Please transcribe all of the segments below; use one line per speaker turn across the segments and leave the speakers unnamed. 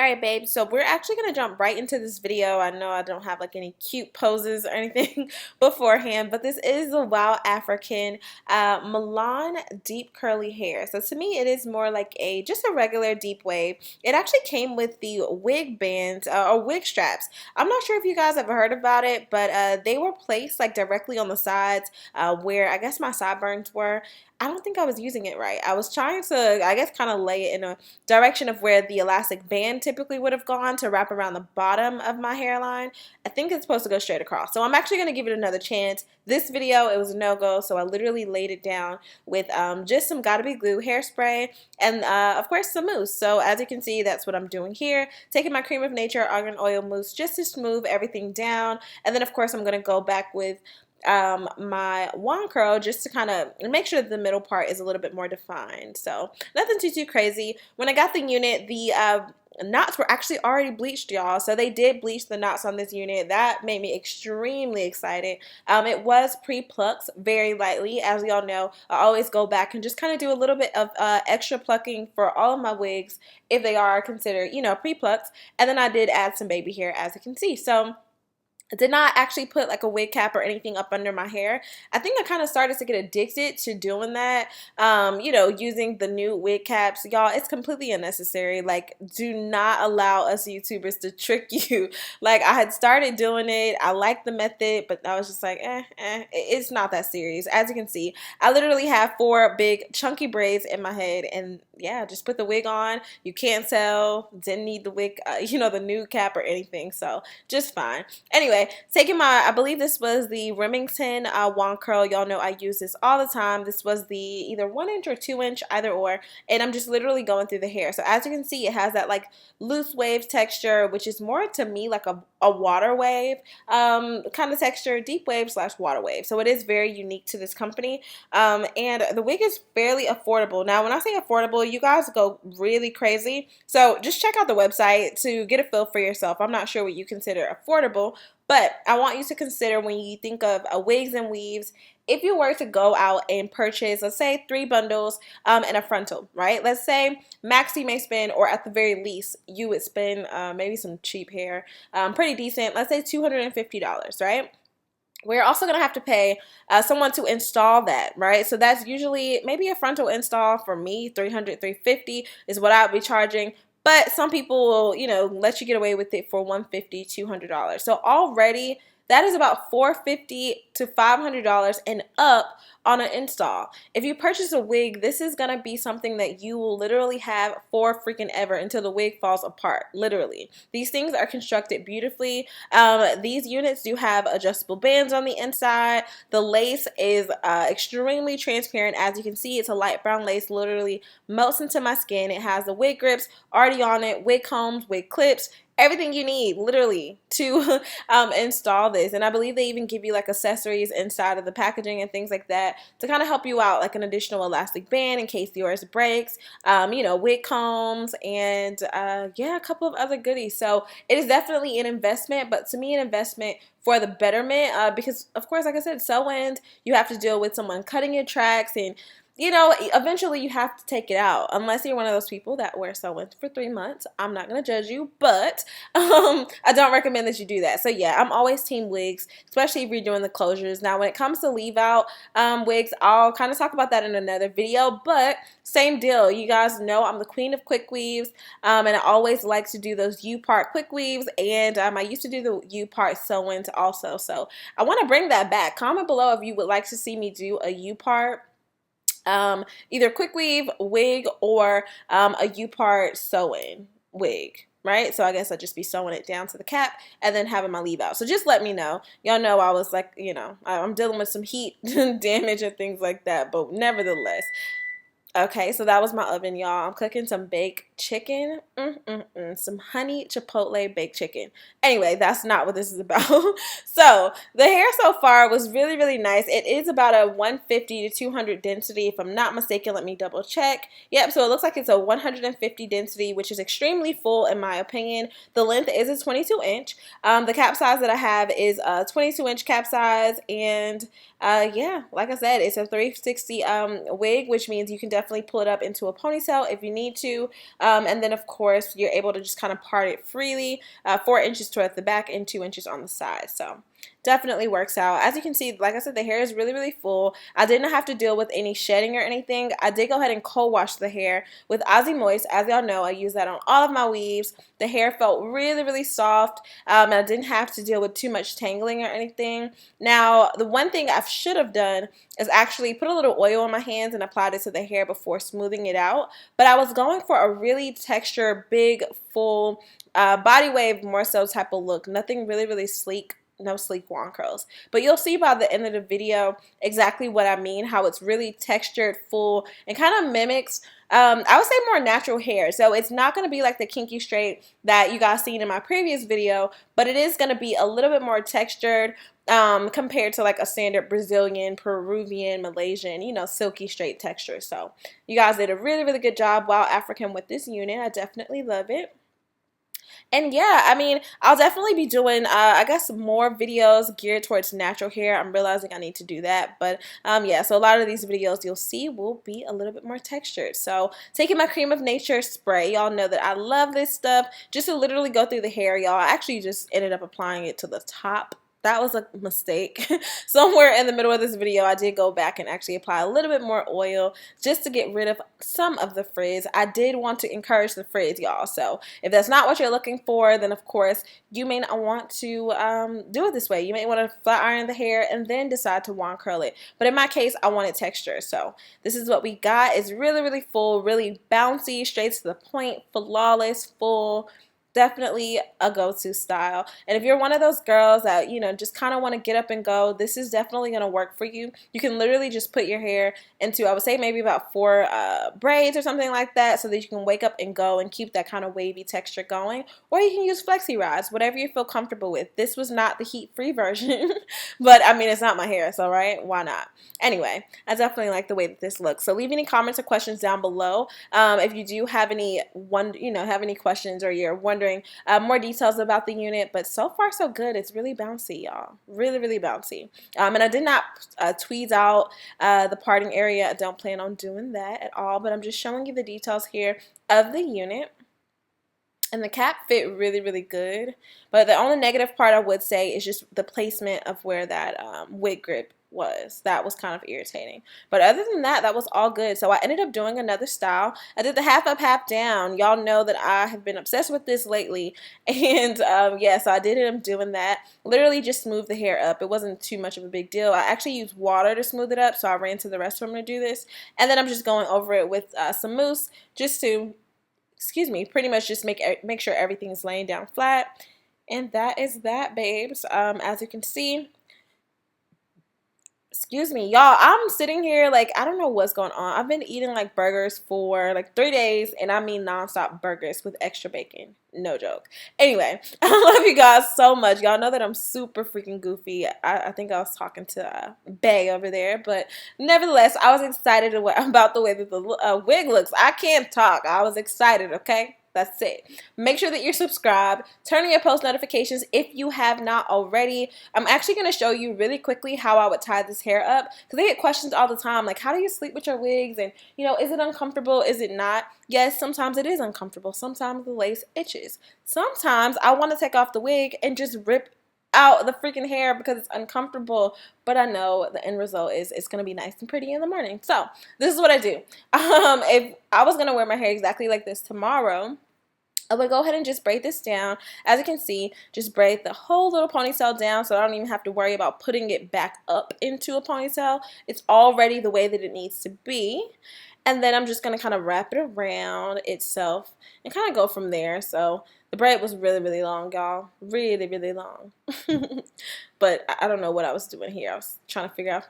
Alright, babe, so we're actually going to jump right into this video. I know I don't have like any cute poses or anything beforehand, but this is the Wow African Milan deep curly hair. So to me, it is more like just a regular deep wave. It actually came with the wig bands or wig straps. I'm not sure if you guys have heard about it, but they were placed like directly on the sides where I guess my sideburns were. I don't think I was using it right. I was trying to, I guess, kind of lay it in a direction of where the elastic band typically would have gone to wrap around the bottom of my hairline. I think it's supposed to go straight across. So I'm actually going to give it another chance. This video, it was a no-go, so I literally laid it down with just some Gotta Be Glue hairspray and, of course, some mousse. So as you can see, that's what I'm doing here. Taking my Cream of Nature Argan Oil Mousse just to smooth everything down. And then, of course, I'm going to go back with my wand curl just to kind of make sure that the middle part is a little bit more defined. So nothing too crazy. When I got the unit, the knots were actually already bleached, y'all. So they did bleach the knots on this unit. That made me extremely excited. It was pre-plucked very lightly. As y'all know, I always go back and just kind of do a little bit of extra plucking for all of my wigs if they are considered, you know, pre-plucked. And then I did add some baby hair, as you can see. So I did not actually put like a wig cap or anything up under my hair. I think I kind of started to get addicted to doing that, you know, using the new wig caps. Y'all, it's completely unnecessary. Like, do not allow us YouTubers to trick you. Like, I had started doing it. I liked the method, but I was just like, it's not that serious. As you can see, I literally have 4 big chunky braids in my head, and yeah, just put the wig on. You can't tell. Didn't need the wig, you know, the new cap or anything. So just fine. Anyway, taking my, I believe this was the Remington wand curl. Y'all know I use this all the time. This was the either 1 inch or 2 inch, either or, and I'm just literally going through the hair. So as you can see, it has that like loose wave texture, which is more to me like a water wave kind of texture, deep wave / water wave. So it is very unique to this company, and the wig is fairly affordable. Now when I say affordable, you guys go really crazy, so just check out the website to get a feel for yourself. I'm not sure what you consider affordable, but I want you to consider when you think of wigs and weaves, if you were to go out and purchase, let's say 3 bundles and a frontal, right? Let's say max you may spend, or at the very least, you would spend maybe some cheap hair, pretty decent, let's say $250, right? We're also going to have to pay someone to install that, right? So that's usually maybe a frontal install for me, $300, $350 is what I would be charging. But some people will, you know, let you get away with it for $150, $200. So already that is about $450 to $500 and up on an install. If you purchase a wig, this is going to be something that you will literally have for freaking ever until the wig falls apart, literally. These things are constructed beautifully. These units do have adjustable bands on the inside. The lace is extremely transparent. As you can see, it's a light brown lace, literally melts into my skin. It has the wig grips already on it, wig combs, wig clips, everything you need literally to install this. And I believe they even give you like accessories inside of the packaging and things like that to kind of help you out, like an additional elastic band in case yours breaks, you know, wig combs, and yeah, a couple of other goodies. So it is definitely an investment, but to me an investment for the betterment, because of course, like I said, sew-ins, you have to deal with someone cutting your tracks, and you know, eventually you have to take it out, unless you're one of those people that wear sew-ins for 3 months. I'm not going to judge you, but I don't recommend that you do that. So yeah, I'm always team wigs, especially if you're doing the closures. Now when it comes to leave out wigs, I'll kind of talk about that in another video, but same deal. You guys know I'm the queen of quick weaves, and I always like to do those U-part quick weaves, and I used to do the U-part sew-ins also. So I want to bring that back. Comment below if you would like to see me do a U-part either quick weave wig or a U-part sew-in wig, right? So I guess I'd just be sewing it down to the cap and then having my leave out. So just let me know. Y'all know I was like, you know, I'm dealing with some heat damage and things like that, but nevertheless. Okay, so that was my oven, y'all. I'm cooking some baked chicken, some honey chipotle baked chicken. Anyway, that's not what this is about. So the hair so far was really nice. It is about a 150 to 200 density, if I'm not mistaken. Let me double check. Yep, so it looks like it's a 150 density, which is extremely full in my opinion. The length is a 22 inch. The cap size that I have is a 22 inch cap size, and yeah, like I said, it's a 360 wig, which means you can definitely pull it up into a ponytail if you need to. And then of course you're able to just kind of part it freely, 4 inches towards the back and 2 inches on the side. So definitely works out. As you can see, like I said, the hair is really, really full. I didn't have to deal with any shedding or anything. I did go ahead and cold wash the hair with Aussie Moist. As y'all know, I use that on all of my weaves. The hair felt really, really soft, and I didn't have to deal with too much tangling or anything. Now, the one thing I should have done is actually put a little oil on my hands and applied it to the hair before smoothing it out. But I was going for a really textured, big, full body wave, more so type of look. Nothing really, really sleek. No sleek wand curls, but you'll see by the end of the video exactly what I mean, how it's really textured, full, and kind of mimics I would say more natural hair. So it's not going to be like the kinky straight that you guys seen in my previous video, but it is going to be a little bit more textured compared to like a standard Brazilian, Peruvian, Malaysian, you know, silky straight texture. So you guys did a really, really good job, WowAfrican, with this unit. I definitely love it. And yeah, I mean, I'll definitely be doing, I guess, more videos geared towards natural hair. I'm realizing I need to do that. But yeah, so a lot of these videos you'll see will be a little bit more textured. So taking my Cream of Nature spray, y'all know that I love this stuff. Just to literally go through the hair, y'all. I actually just ended up applying it to the top. That was a mistake. Somewhere in the middle of this video, I did go back and actually apply a little bit more oil just to get rid of some of the frizz. I did want to encourage the frizz, y'all. So if that's not what you're looking for, then of course you may not want to do it this way. You may want to flat iron the hair and then decide to wand curl it. But in my case, I wanted texture. So this is what we got. It's really, really full, really bouncy, straight to the point, flawless, full. Definitely a go-to style. And if you're one of those girls that, you know, just kind of want to get up and go, this is definitely going to work for you. You can literally just put your hair into, I would say, maybe about 4 braids or something like that, so that you can wake up and go and keep that kind of wavy texture going. Or you can use flexi rods, whatever you feel comfortable with. This was not the heat-free version, but I mean, it's not my hair, so right? Why not? Anyway, I definitely like the way that this looks. So leave any comments or questions down below. If you do have any questions, or you're wondering more details about the unit. But so far so good. It's really bouncy, y'all. Really, really bouncy. And I did not tweeze out the parting area. I don't plan on doing that at all, but I'm just showing you the details here of the unit. And the cap fit really, really good. But the only negative part I would say is just the placement of where that wig grip was. That was kind of irritating. But other than that, that was all good. So I ended up doing another style. I did the half up, half down. Y'all know that I have been obsessed with this lately. And yeah, so I did end up doing that. Literally just smoothed the hair up. It wasn't too much of a big deal. I actually used water to smooth it up. So I ran to the restroom to do this. And then I'm just going over it with some mousse just to, excuse me, pretty much just make sure everything's laying down flat. And that is that, babes. As you can see, excuse me, y'all, I'm sitting here like I don't know what's going on. I've been eating like burgers for like 3 days, and I mean nonstop burgers with extra bacon. No joke. Anyway, I love you guys so much. Y'all know that I'm super freaking goofy. I think I was talking to Bay over there, but nevertheless, I was excited about the way that the wig looks. I can't talk. I was excited, okay? That's it. Make sure that you're subscribed. Turn on your post notifications if you have not already. I'm actually going to show you really quickly how I would tie this hair up, because I get questions all the time like, how do you sleep with your wigs? And, you know, is it uncomfortable? Is it not? Yes, sometimes it is uncomfortable. Sometimes the lace itches. Sometimes I want to take off the wig and just rip out the freaking hair because it's uncomfortable, but I know the end result is it's gonna be nice and pretty in the morning. So this is what I do. If I was gonna wear my hair exactly like this tomorrow, I would go ahead and just braid this down. As you can see, just braid the whole little ponytail down, so I don't even have to worry about putting it back up into a ponytail. It's already the way that it needs to be. And then I'm just going to kind of wrap it around itself and kind of go from there. So the braid was really, really long, y'all. Really, really long. But I don't know what I was doing here. I was trying to figure out,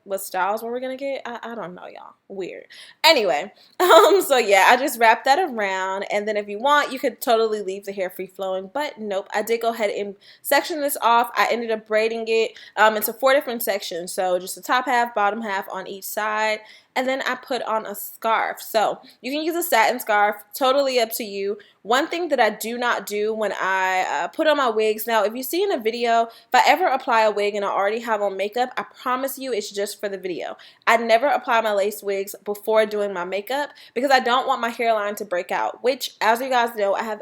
what styles were we going to get? I don't know, y'all. Weird. Anyway, so yeah, I just wrapped that around. And then if you want, you could totally leave the hair free flowing. But nope, I did go ahead and section this off. I ended up braiding it into 4 different sections. So just the top half, bottom half on each side. And then I put on a scarf. So you can use a satin scarf, totally up to you. One thing that I do not do when I put on my wigs. Now, if you see in a video, if I ever apply a wig and I already have on makeup, I promise you it's just for the video. I never apply my lace wigs before doing my makeup because I don't want my hairline to break out, which, as you guys know, I have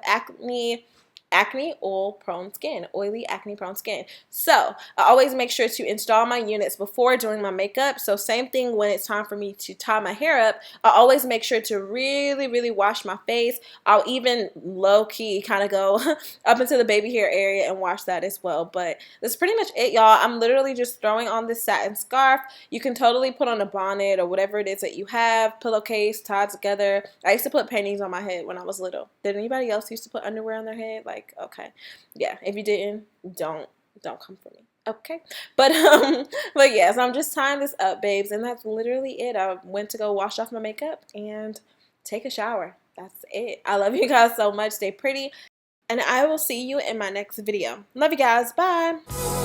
oil prone skin, oily acne prone skin. So I always make sure to install my units before doing my makeup. So same thing when it's time for me to tie my hair up, I always make sure to really wash my face. I'll even low-key kind of go up into the baby hair area and wash that as well. But that's pretty much it, y'all. I'm literally just throwing on this satin scarf. You can totally put on a bonnet or whatever it is that you have, pillowcase tied together. I used to put panties on my head when I was little. Did anybody else used to put underwear on their head? Like, okay, yeah, if you didn't, don't come for me, okay? But yeah, so I'm just tying this up, babes, and that's literally it. I went to go wash off my makeup and take a shower. That's it. I love you guys so much. Stay pretty, and I will see you in my next video. Love you guys. Bye.